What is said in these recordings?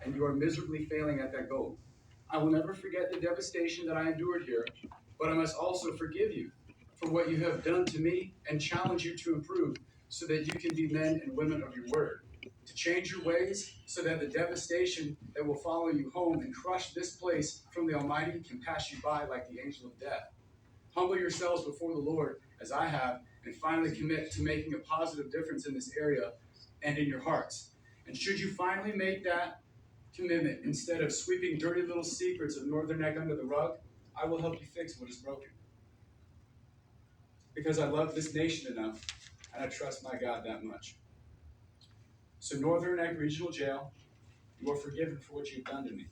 and you are miserably failing at that goal. I will never forget the devastation that I endured here, but I must also forgive you for what you have done to me and challenge you to improve so that you can be men and women of your word, to change your ways so that the devastation that will follow you home and crush this place from the Almighty can pass you by like the angel of death. Humble yourselves before the Lord as I have, and finally commit to making a positive difference in this area and in your hearts. And should you finally make that commitment, instead of sweeping dirty little secrets of Northern Neck under the rug, I will help you fix what is broken. Because I love this nation enough, and I trust my God that much. So Northern Neck Regional Jail, you are forgiven for what you've done to me.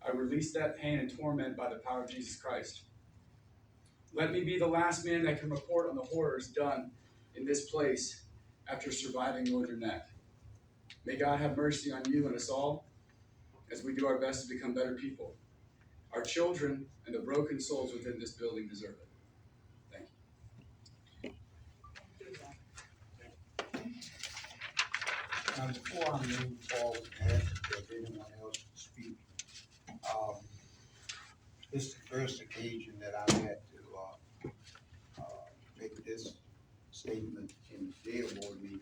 I release that pain and torment by the power of Jesus Christ. Let me be the last man that can report on the horrors done in this place after surviving Northern Neck. May God have mercy on you and us all as we do our best to become better people. Our children and the broken souls within this building deserve it. Thank you. Now, before I move forward and ask if anyone else to speak, this is the first occasion that I've had to make this statement in the jail board meeting.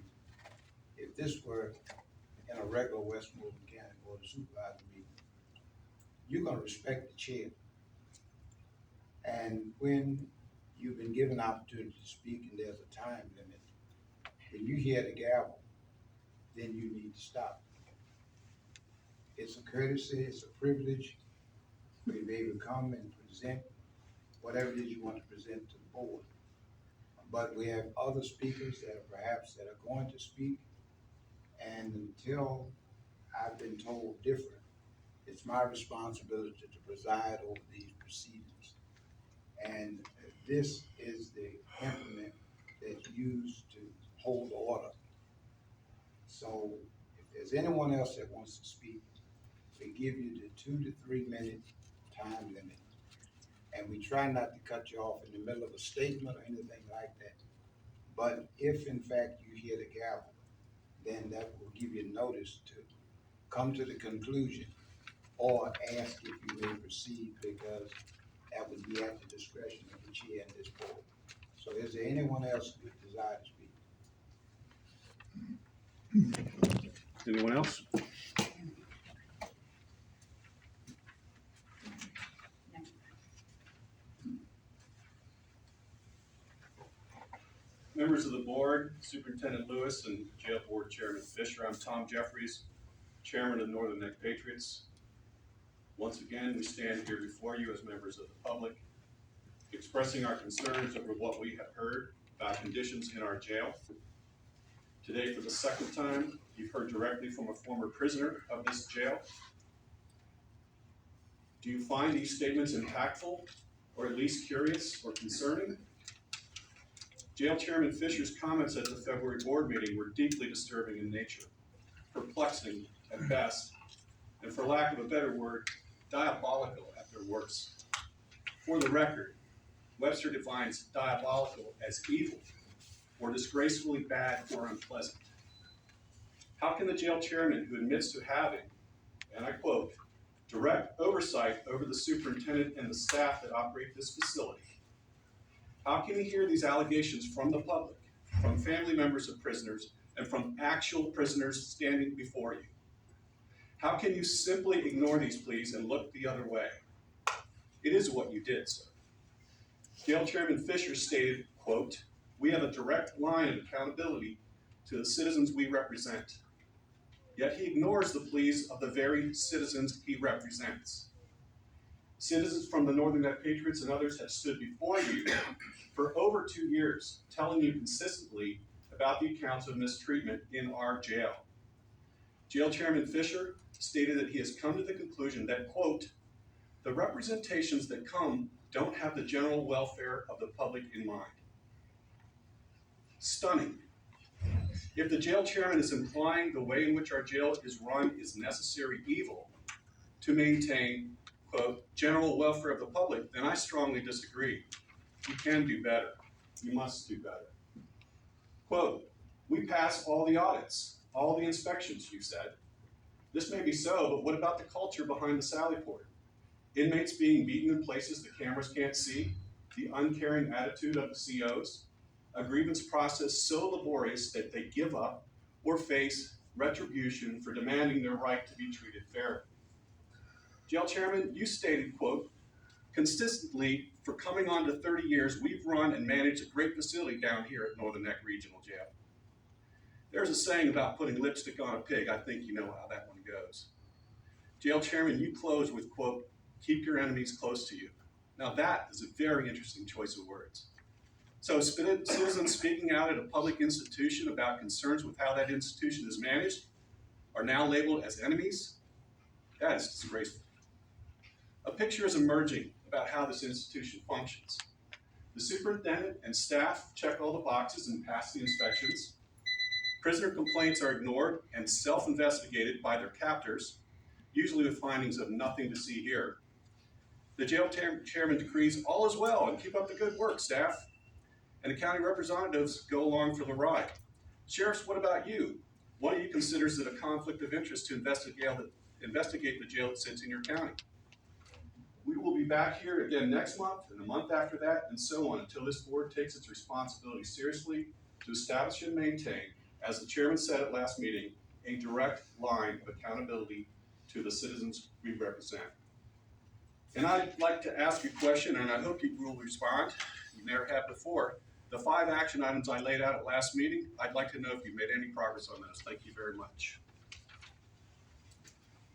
If this were in a regular Westmoreland County Board of Supervisors meeting, you're going to respect the chair. And when you've been given opportunity to speak and there's a time limit, when you hear the gavel, then you need to stop. It's a courtesy, it's a privilege for you to be able to come and present whatever it is you want to present to the board. But we have other speakers that are going to speak, and until I've been told different, it's my responsibility to preside over these proceedings. And this is the implement that's used to hold order. So if there's anyone else that wants to speak, we give you the 2 to 3 minute time limit. And we try not to cut you off in the middle of a statement or anything like that. But if in fact you hear the gavel, then that will give you notice to come to the conclusion or ask if you may proceed, because that would be at the discretion of the chair and this board. So is there anyone else who would desire to speak? Anyone else? Members of the board, Superintendent Lewis and Jail Board Chairman Fisher, I'm Tom Jeffries, Chairman of Northern Neck Patriots. Once again, we stand here before you as members of the public, expressing our concerns over what we have heard about conditions in our jail. Today, for the second time, you've heard directly from a former prisoner of this jail. Do you find these statements impactful, or at least curious or concerning? Jail Chairman Fisher's comments at the February board meeting were deeply disturbing in nature, perplexing at best, and for lack of a better word, diabolical at their worst. For the record, Webster defines diabolical as evil, or disgracefully bad or unpleasant. How can the jail chairman, who admits to having, and I quote, direct oversight over the superintendent and the staff that operate this facility, how can he hear these allegations from the public, from family members of prisoners, and from actual prisoners standing before you? How can you simply ignore these pleas and look the other way? It is what you did, sir. Jail Chairman Fisher stated, quote, we have a direct line of accountability to the citizens we represent. Yet he ignores the pleas of the very citizens he represents. Citizens from the Northern Neck Patriots and others have stood before you for over 2 years, telling you consistently about the accounts of mistreatment in our jail. Jail Chairman Fisher stated that he has come to the conclusion that, quote, the representations that come don't have the general welfare of the public in mind. Stunning. If the jail chairman is implying the way in which our jail is run is necessary evil to maintain, quote, general welfare of the public, then I strongly disagree. You can do better. You must do better. Quote, we pass all the audits, all the inspections, you said. This may be so, but what about the culture behind the sally port? Inmates being beaten in places the cameras can't see, the uncaring attitude of the COs, a grievance process so laborious that they give up or face retribution for demanding their right to be treated fairly. Jail chairman, you stated, quote, consistently for coming on to 30 years, we've run and managed a great facility down here at Northern Neck Regional Jail. There's a saying about putting lipstick on a pig. I think you know how that one goes. Jail chairman, you close with, quote, keep your enemies close to you. Now that is a very interesting choice of words. So citizens speaking out at a public institution about concerns with how that institution is managed are now labeled as enemies? That is disgraceful. A picture is emerging about how this institution functions. The superintendent and staff check all the boxes and pass the inspections. Prisoner complaints are ignored and self-investigated by their captors, usually with findings of nothing to see here. The jail chairman decrees all is well and keep up the good work, staff. And the county representatives go along for the ride. Sheriffs, what about you? One of you considers it a conflict of interest to investigate the jail that sits in your county. We will be back here again next month and a month after that and so on until this board takes its responsibility seriously to establish and maintain, as the chairman said at last meeting, a direct line of accountability to the citizens we represent. And I'd like to ask you a question, and I hope you will respond. You never have before. The 5 action items I laid out at last meeting, I'd like to know if you made any progress on those. Thank you very much.